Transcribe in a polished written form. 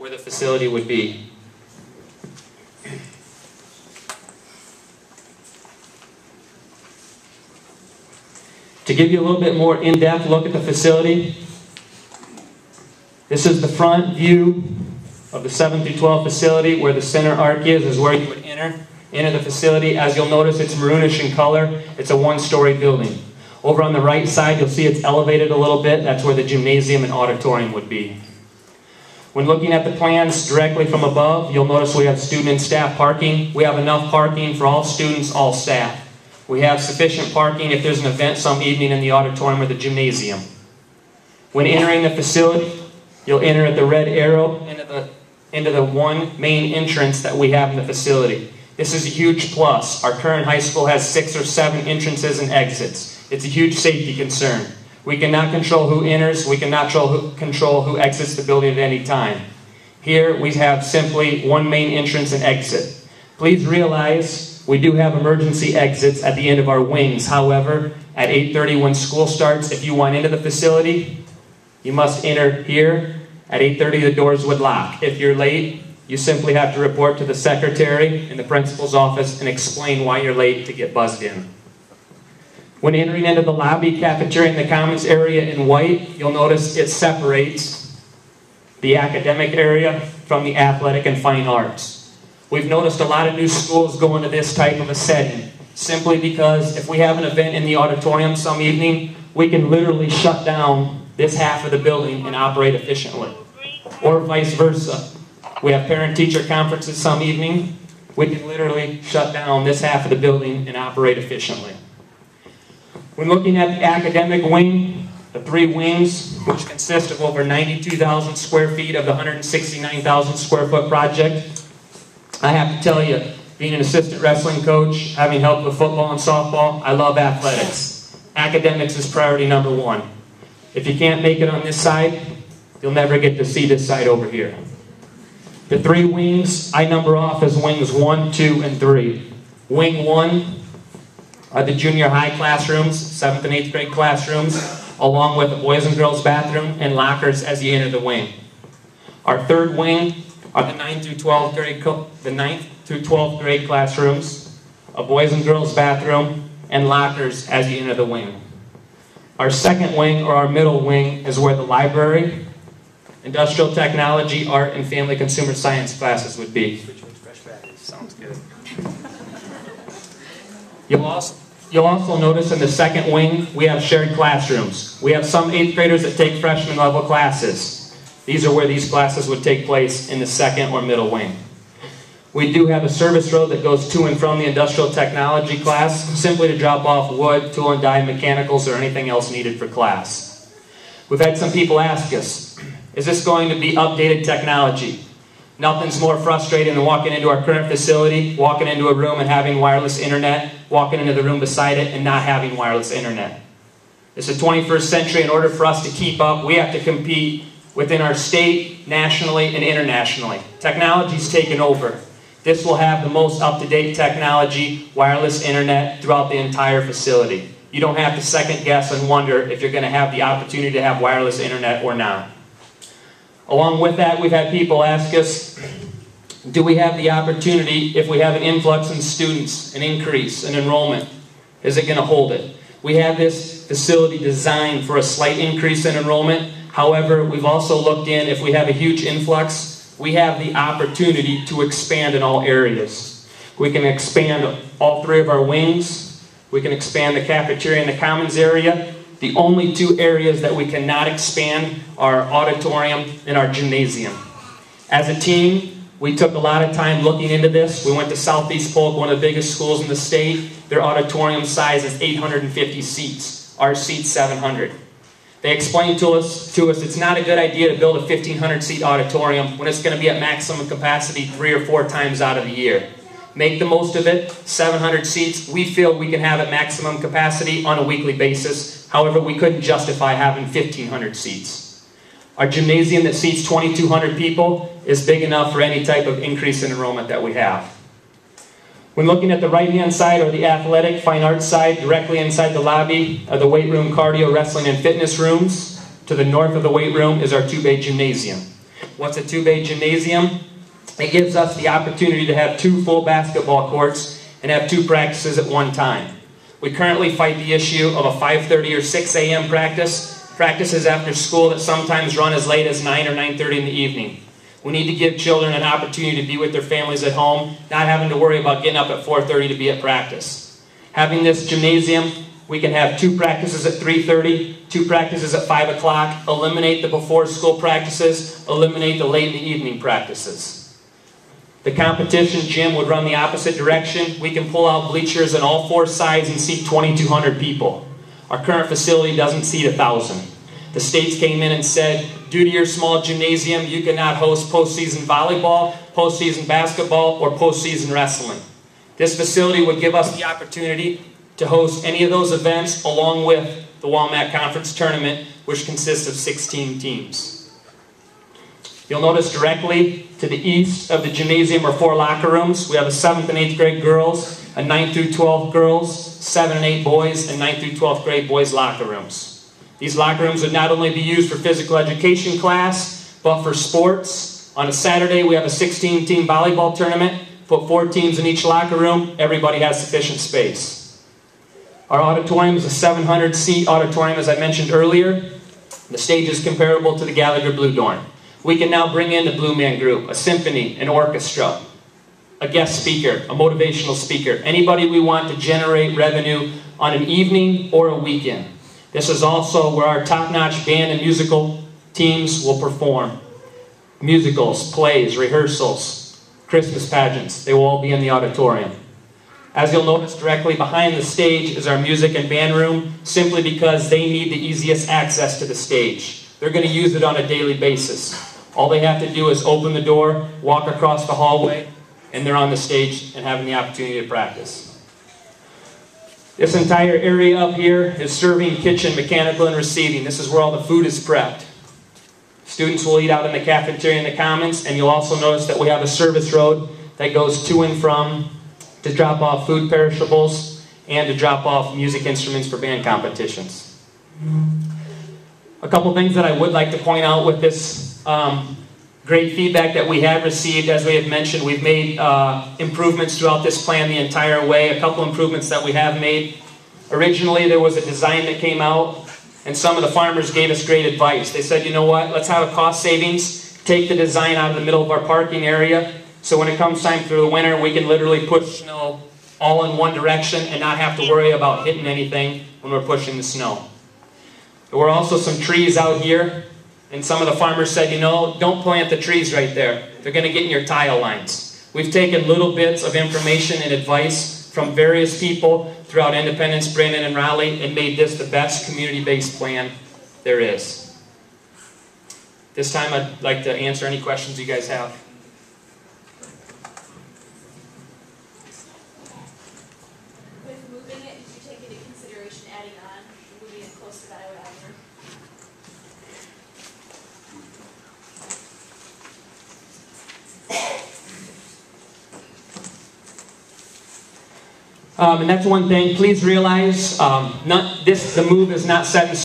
where the facility would be. To give you a little bit more in-depth look at the facility, this is the front view of the 7 through 12 facility. Where the center arc is where you would enter the facility. As you'll notice, it's maroonish in color. It's a one-story building. Over on the right side, you'll see it's elevated a little bit. That's where the gymnasium and auditorium would be. When looking at the plans directly from above, you'll notice we have student and staff parking. We have enough parking for all students, all staff. We have sufficient parking if there's an event some evening in the auditorium or the gymnasium. When entering the facility, you'll enter at the red arrow into the one main entrance that we have in the facility. This is a huge plus. Our current high school has 6 or 7 entrances and exits. It's a huge safety concern. We cannot control who enters. We cannot control who exits the building at any time. Here we have simply one main entrance and exit. Please realize we do have emergency exits at the end of our wings. However, at 8:30 when school starts, if you want into the facility, you must enter here. At 8:30 the doors would lock. If you're late, you simply have to report to the secretary in the principal's office and explain why you're late to get buzzed in. When entering into the lobby, cafeteria, and the commons area in white, you'll notice it separates the academic area from the athletic and fine arts. We've noticed a lot of new schools go into this type of a setting, simply because if we have an event in the auditorium some evening, we can literally shut down this half of the building and operate efficiently. Or vice versa. We have parent-teacher conferences some evening, we can literally shut down this half of the building and operate efficiently. When looking at the academic wing, the 3 wings, which consist of over 92,000 square feet of the 169,000 square foot project, I have to tell you, being an assistant wrestling coach, having helped with football and softball, I love athletics. Academics is priority number 1. If you can't make it on this side, you'll never get to see this side over here. The 3 wings, I number off as wings 1, 2, and 3. Wing 1 are the junior high classrooms, 7th and 8th grade classrooms, along with the boys and girls bathroom and lockers as you enter the wing. Our 3rd wing are the 9th through 12th grade classrooms, a boys and girls bathroom, and lockers as you enter the wing. Our 2nd wing, or our middle wing, is where the library, industrial technology, art, and family consumer science classes would be. Sounds good. You'll also notice in the 2nd wing, we have shared classrooms. We have some 8th graders that take freshman level classes. These are where these classes would take place in the 2nd or middle wing. We do have a service road that goes to and from the industrial technology class, simply to drop off wood, tool and die, mechanicals, or anything else needed for class. We've had some people ask us, is this going to be updated technology? Nothing's more frustrating than walking into our current facility, walking into a room and having wireless internet, walking into the room beside it and not having wireless internet. It's the 21st century. In order for us to keep up, we have to compete within our state, nationally, and internationally. Technology's taken over. This will have the most up-to-date technology, wireless internet, throughout the entire facility. You don't have to second guess and wonder if you're going to have the opportunity to have wireless internet or not. Along with that, we've had people ask us, do we have the opportunity, if we have an influx in students, an increase in enrollment, is it going to hold it? We have this facility designed for a slight increase in enrollment. However, we've also looked in, if we have a huge influx, we have the opportunity to expand in all areas. We can expand all 3 of our wings. We can expand the cafeteria and the commons area. The only 2 areas that we cannot expand are our auditorium and our gymnasium. As a team, we took a lot of time looking into this. We went to Southeast Polk, one of the biggest schools in the state. Their auditorium size is 850 seats. Our seats 700. They explained to us it's not a good idea to build a 1,500 seat auditorium when it's going to be at maximum capacity 3 or 4 times out of the year. Make the most of it. 700 seats. We feel we can have at maximum capacity on a weekly basis. However, we couldn't justify having 1,500 seats. Our gymnasium that seats 2,200 people is big enough for any type of increase in enrollment that we have. When looking at the right-hand side, or the athletic, fine arts side, directly inside the lobby are the weight room, cardio, wrestling, and fitness rooms. To the north of the weight room is our 2-bay gymnasium. What's a two-bay gymnasium? It gives us the opportunity to have 2 full basketball courts and have 2 practices at one time. We currently fight the issue of a 5:30 or 6 a.m. practices after school that sometimes run as late as 9 or 9:30 in the evening. We need to give children an opportunity to be with their families at home, not having to worry about getting up at 4:30 to be at practice. Having this gymnasium, we can have 2 practices at 3:30, 2 practices at 5 o'clock, eliminate the before school practices, eliminate the late in the evening practices. The competition gym would run the opposite direction. We can pull out bleachers on all 4 sides and seat 2,200 people. Our current facility doesn't seat 1,000. The states came in and said, due to your small gymnasium, you cannot host postseason volleyball, postseason basketball, or postseason wrestling. This facility would give us the opportunity to host any of those events along with the Walmart Conference Tournament, which consists of 16 teams. You'll notice directly to the east of the gymnasium are 4 locker rooms. We have a 7th and 8th grade girls, a 9th through 12th girls, 7 and 8 boys, and 9th through 12th grade boys locker rooms. These locker rooms would not only be used for physical education class, but for sports. On a Saturday, we have a 16-team volleyball tournament. Put 4 teams in each locker room. Everybody has sufficient space. Our auditorium is a 700-seat auditorium, as I mentioned earlier. The stage is comparable to the Gallagher Blue Dorn. We can now bring in the Blue Man Group, a symphony, an orchestra, a guest speaker, a motivational speaker, anybody we want to generate revenue on an evening or a weekend. This is also where our top-notch band and musical teams will perform. Musicals, plays, rehearsals, Christmas pageants, they will all be in the auditorium. As you'll notice directly behind the stage is our music and band room, simply because they need the easiest access to the stage. They're going to use it on a daily basis. All they have to do is open the door, walk across the hallway, and they're on the stage and having the opportunity to practice. This entire area up here is serving, kitchen, mechanical, and receiving. This is where all the food is prepped. Students will eat out in the cafeteria in the commons, and you'll also notice that we have a service road that goes to and from to drop off food perishables and to drop off music instruments for band competitions. A couple things that I would like to point out with this great feedback that we have received. As we have mentioned, we've made improvements throughout this plan the entire way. A couple improvements that we have made. Originally, there was a design that came out, and some of the farmers gave us great advice. They said, you know what, let's have a cost savings, take the design out of the middle of our parking area, so when it comes time for the winter, we can literally push snow all in one direction and not have to worry about hitting anything when we're pushing the snow. There were also some trees out here, and some of the farmers said, you know, don't plant the trees right there. They're going to get in your tile lines. We've taken little bits of information and advice from various people throughout Independence, Brandon, and Raleigh, and made this the best community-based plan there is. This time I'd like to answer any questions you guys have. With moving it, did you take into consideration adding on, moving it closer to Iowa Avenue? And that's one thing. Please realize, the move is not set in stone.